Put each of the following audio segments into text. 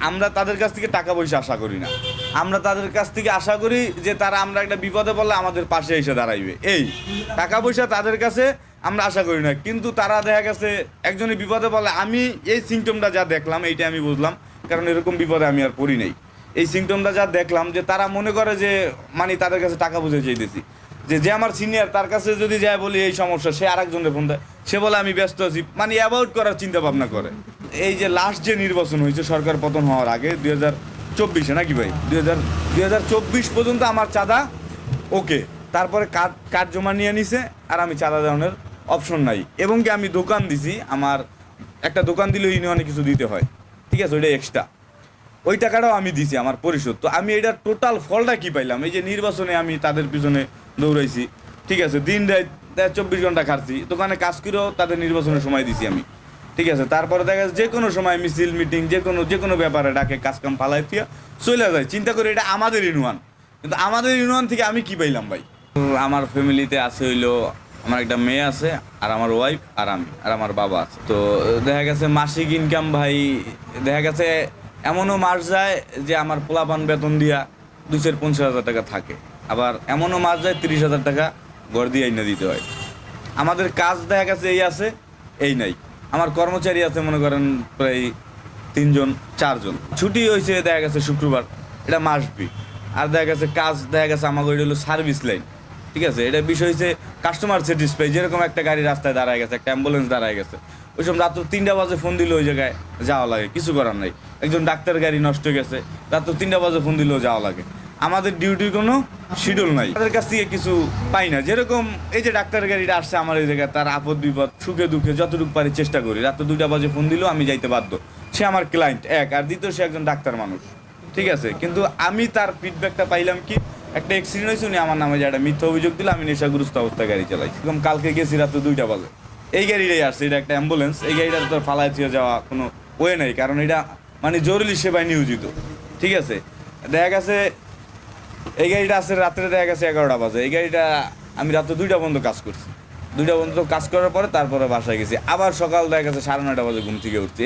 আমরা তাদের কাছ থেকে টাকা পয়সা আশা করি না। আমরা তাদের কাছ থেকে আশা করি যে তারা আমরা একটা বিপদে পড়লে আমাদের পাশে এসে দাঁড়াইবে। এই টাকা পয়সা তাদের কাছে আমরা আশা করি না, কিন্তু তারা দেখা গেছে একজনের বিপদে পড়লে আমি এই সিমটমটা যা দেখলাম এইটা আমি বুঝলাম, কারণ এরকম বিপদে আমি আর পড়ি নাই। এই সিমটমটা যা দেখলাম যে তারা মনে করে যে মানে তাদের কাছে টাকা পয়সা চাইতেছি, যে আমার সিনিয়র তার কাছে যদি যায় বলি এই সমস্যা, সে আরেকজনের ফোন দেয়, সে বলে আমি ব্যস্ত আছি, মানে অ্যাভয়েড করার চিন্তা ভাবনা করে। এই যে লাস্ট যে নির্বাচন হয়েছে সরকার পতন হওয়ার আগে 2024-এ নাকি ভাই 2024 পর্যন্ত আমার চাঁদা ওকে, তারপরে কার্ড জমা নিয়ে নিছে আর আমি চাঁদা দেওয়ানোর অপশন নাই। এবং কি আমি দোকান দিছি, আমার একটা দোকান দিলে ইউনিয়নে কিছু দিতে হয়, ঠিক আছে, ওইটা এক্সট্রা, ওই টাকাটাও আমি দিছি আমার পরিশোধ। তো আমি এটার টোটাল ফলটা কি পাইলাম? এই যে নির্বাচনে আমি তাদের পিছনে দৌড়াইছি, ঠিক আছে, দিন রাত 24 ঘন্টা খাচ্ছি, দোকানে কাজ করেও তাদের নির্বাচনের সময় দিছি আমি, ঠিক আছে। তারপরে দেখা যাচ্ছে যে কোনো সময় মিছিল মিটিং যে কোনো ব্যাপারে ডাকে, কাজকাম ফালাই দিয়ে চলে যায়। চিন্তা করি এটা আমাদের ইউনিয়ন, কিন্তু আমাদের ইউনিয়ন থেকে আমি কি পাইলাম ভাই? আমার ফ্যামিলিতে আছে হইলো আমার একটা মেয়ে আছে, আর আমার ওয়াইফ, আর আমি, আর আমার বাবা আছে। তো দেখা গেছে মাসিক ইনকাম ভাই, দেখা গেছে এমনও মাস যায় যে আমার পোলাপান বেতন দিয়া 250,000 টাকা থাকে, আবার এমনও মাস যায় 30,000 টাকা ঘর দিয়ে আইনা দিতে হয়। আমাদের কাজ দেখা গেছে এই আছে এই নাই। আমার কর্মচারী আছে মনে করেন প্রায় 3 জন 4 জন। ছুটি হয়েছে দেখা গেছে শুক্রবার, এটা মাসবি। আর দেখা গেছে কাজ দেখা গেছে আমাকে ওইটা হলো সার্ভিস লাইন, ঠিক আছে। এটা বিষয় হচ্ছে কাস্টমার স্যাটিসফাই। যেরকম একটা গাড়ি রাস্তায় দাঁড়ায় গেছে, একটা অ্যাম্বুলেন্স দাঁড়ায় গেছে, ওই সময় রাত্র 3টা বাজে ফোন দিলে ওই জায়গায় যাওয়া লাগে, কিছু করার নাই। একজন ডাক্তার গাড়ি নষ্ট হয়ে গেছে, রাত্র 3টা বাজে ফোন দিলেও যাওয়া লাগে। আমাদের ডিউটির কোনো শিডিউল নাই, তাদের কাছ থেকে কিছু পাই না। যেরকম এই যে ডাক্তার গাড়িটা আসছে আমার এই জায়গায়, তার আপদ বিপদ সুখে দুঃখে যতটুকু পারি চেষ্টা করি। রাত্র 2টা বাজে ফোন দিলেও আমি যাইতে বাধ্য। সে আমার ক্লায়েন্ট এক, আর দ্বিতীয় সে একজন ডাক্তার মানুষ, ঠিক আছে। কিন্তু আমি তার ফিডব্যাকটা পাইলাম কি, একটা অ্যাক্সিডেন্ট হয়েছে, উনি আমার নামে যে একটা মিথ্যা অভিযোগ দিল আমি নেশাগ্রস্ত অবস্থায় গাড়ি চালাই। একদম কালকে গেছি রাত্র 2টা বাজে, এই গাড়িটাই আসছে, এটা একটা অ্যাম্বুলেন্স। এই গাড়িটা তো ফালায় দিয়ে যাওয়া কোনো ওয়ে নেই, কারণ এটা মানে জরুরি সেবায় নিয়োজিত, ঠিক আছে। দেখা গেছে এই গাড়িটা আসছে রাত্রে দেখা গেছে 11টা বাজে। এই গাড়িটা আমি রাত্রে 2টা পর্যন্ত কাজ করছি। 2টা পর্যন্ত কাজ করার পরে তারপরে বাসায় গেছি, আবার সকাল দেখা গেছে 9:30 বাজে ঘুম থেকে উঠছি।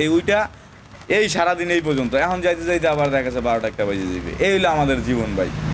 এই সারাদিন এই পর্যন্ত, এখন যাইতে যাইতে আবার দেখা গেছে 12টা 1টা বাজে যাবে। এই হলো আমাদের জীবন ভাই।